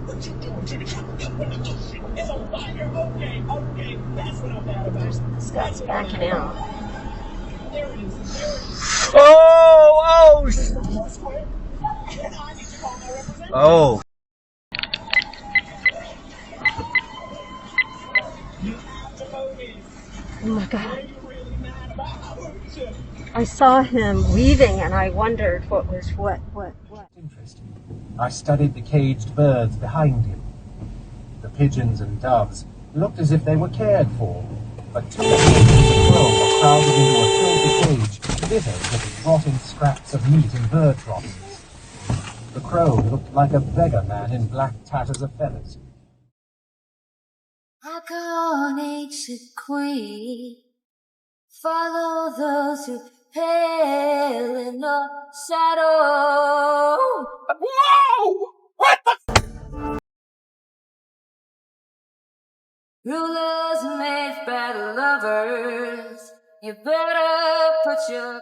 What you doing to the truck? It's on fire. Okay, that's what I'm mad about. This guy's backing out. There it is. Oh! Oh! Oh my God. I saw him weaving and I wondered what was what. Interesting. I studied the caged birds behind him. The pigeons and doves looked as if they were cared for, but two pigeons and a crow were crowded into a filthy cage, littered with rotting scraps of meat and bird droppings. The crow looked like a beggar man in black tatters of feathers. I coronate queen. Follow those who pale in the shadow. Whoa! What the? Rulers made better lovers. You better put your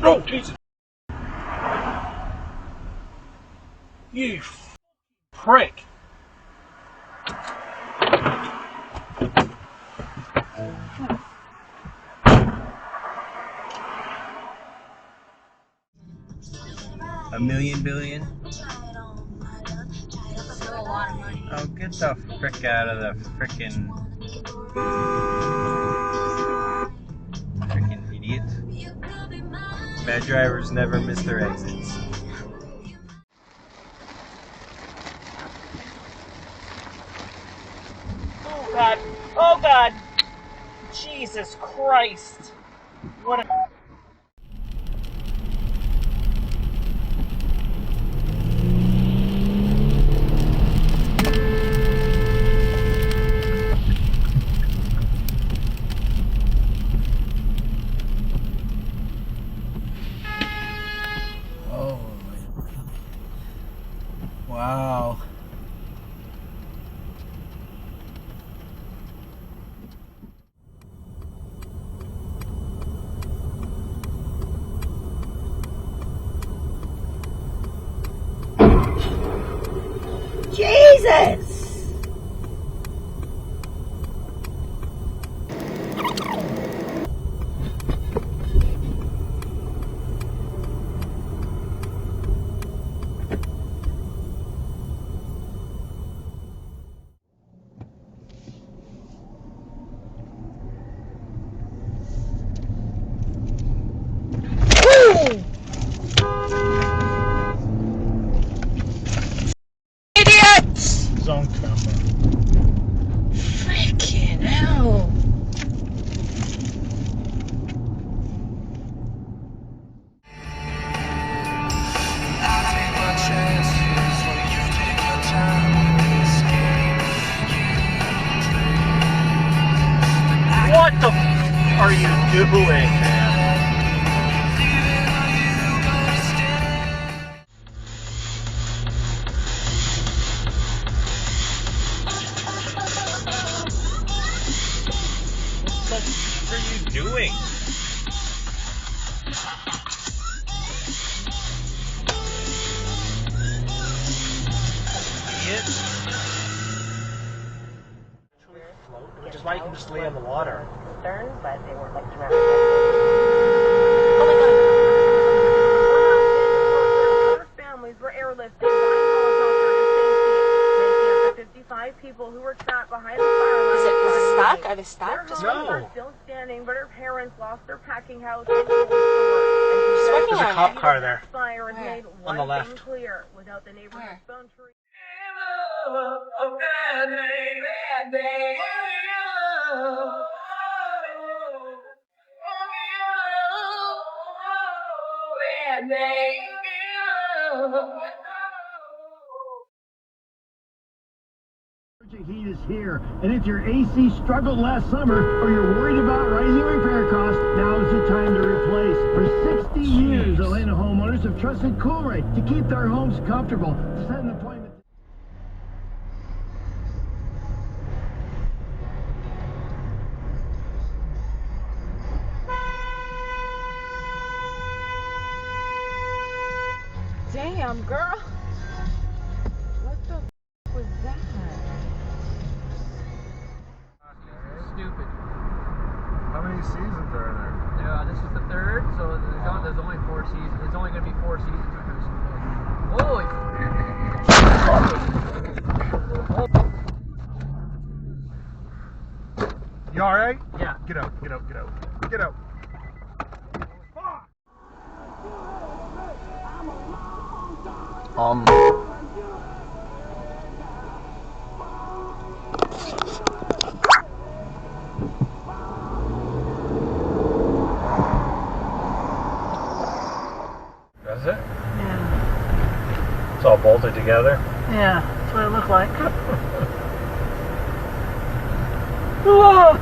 Oh, Jesus! You prick! A million billion? still a lot of money. Oh, get the frick out of the frickin' idiot. Bad drivers never miss their exits. Oh God! Oh God! Jesus Christ! What a... Wow. Jesus! Zone camera. Freaking hell! What the f are you doing, man? What are you doing? Idiot. Which is why you can just lay on the water. Concerned, but they weren't like dramatic. Oh my God! Four families were airlifted by helicopter to safety, making up to 55 people who were trapped behind the fire line. Is it stuck? Are they Their stuck? homes No. are still standing, but her parents lost their packing house and cold storage. There's a cop car there. Fire has made On the one left. thing clear: without the neighborhood's phone tree. Heat is here, and if your AC struggled last summer or you're worried about rising repair costs, now is the time to replace. For 60 years, Atlanta homeowners have trusted Coolray to keep their homes comfortable. Set an appointment. Damn, girl. What the was that? Stupid. How many seasons are there? Yeah, this is the third, so there's only 4 seasons. It's only going to be 4 seasons for this. Holy! You alright? Yeah. Get out, get out, get out. Get out. That's it? Yeah. It's all bolted together. Yeah, that's what it looked like. Whoa!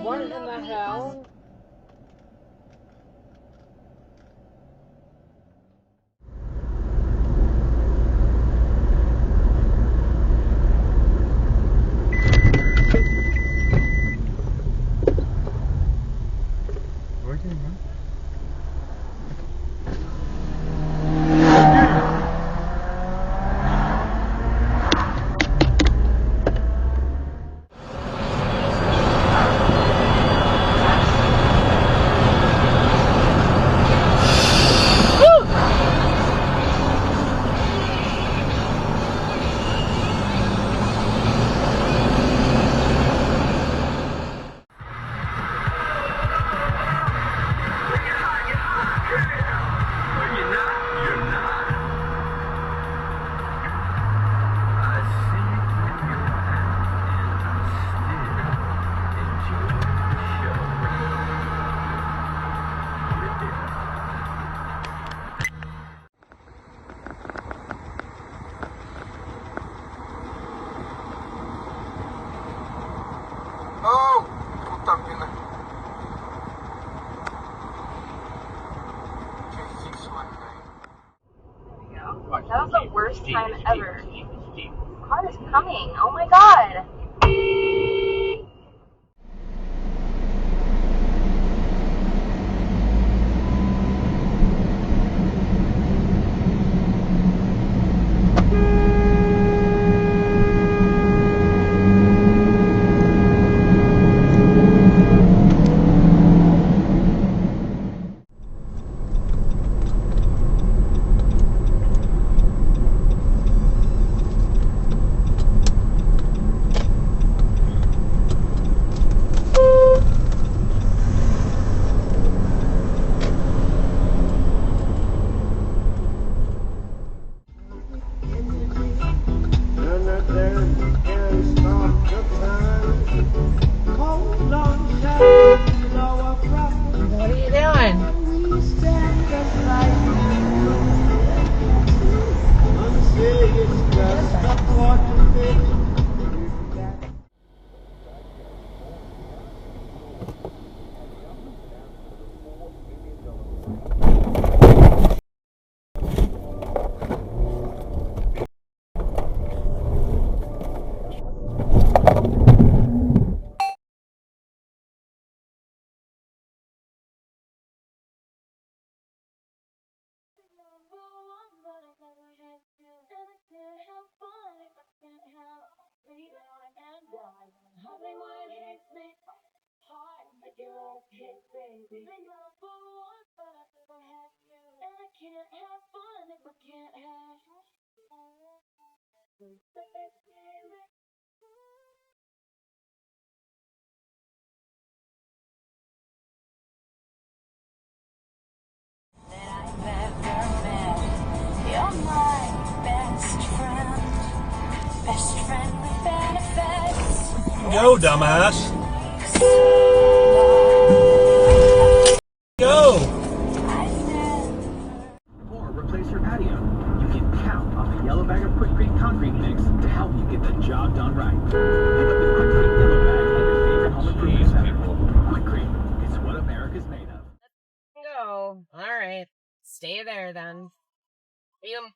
What is in that hell? That was the worst time ever. The car is coming. Oh my god. What are you doing? That I've ever met. Go, dumbass. Go. Or replace your patio. You can count on the yellow bag of Quikrete concrete mix to help you get the job done right. Pick up the Quikrete yellow bag at your favorite home improvement center. Quikrete, it's what America's made of. Go. All right. Stay there then. Beat 'em.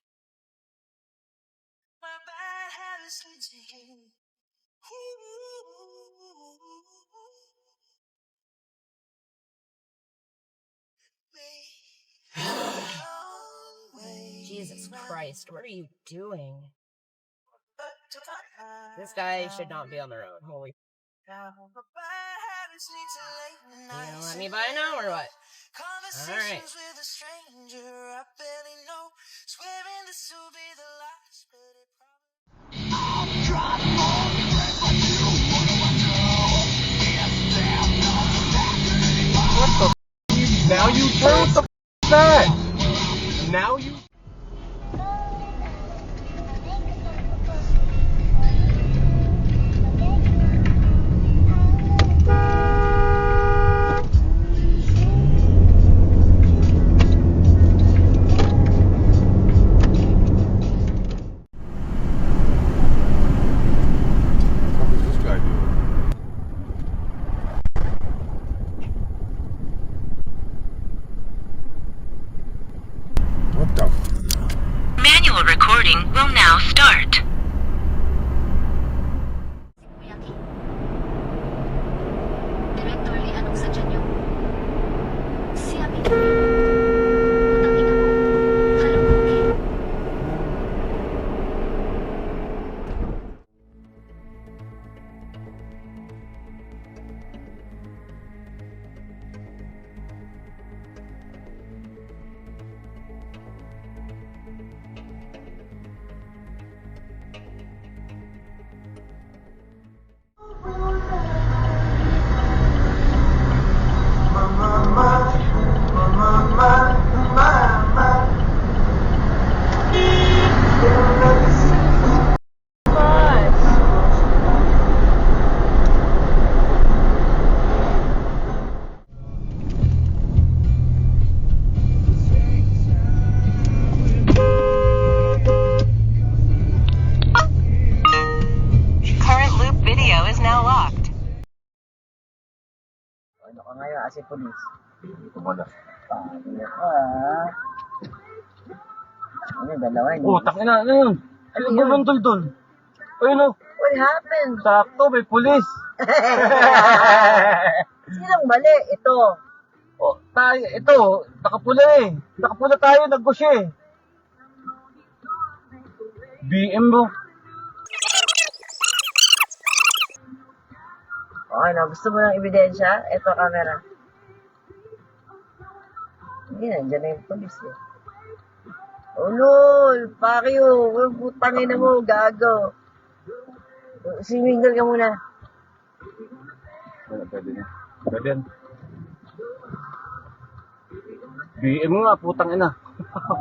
Jesus Christ, what are you doing? This guy should not be on the road. Holy. You gonna let me by now or what? Alright. What the f***? Now you turn the f*** that? Now you... Manual recording will now start. Directorly, anong sadya niyo? Siya putang ina mo. Halukuki. Current loop video is now locked. Ano ka ngayon, as a police? Wala. Paano ka? Ano, dalawa yun? Oh, takin na, ano yun? Ano ba bundol dun? Ayun o. What happened? Sakto, may pulis. Sinong mali? Ito. Oh, tayo, ito, nakapula eh. Nakapula tayo, nag-gush eh. BM mo. Okay na, gusto mo ng ebidensya? Ito, camera. Hindi, nandiyan na yung polis eh. Oh lol, fuck you. Putangin na mo, gago. Simignal ka muna. Pwede na. Pwede yan. BM nga, putang ina.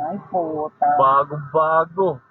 Ay, puta. Bago-bago.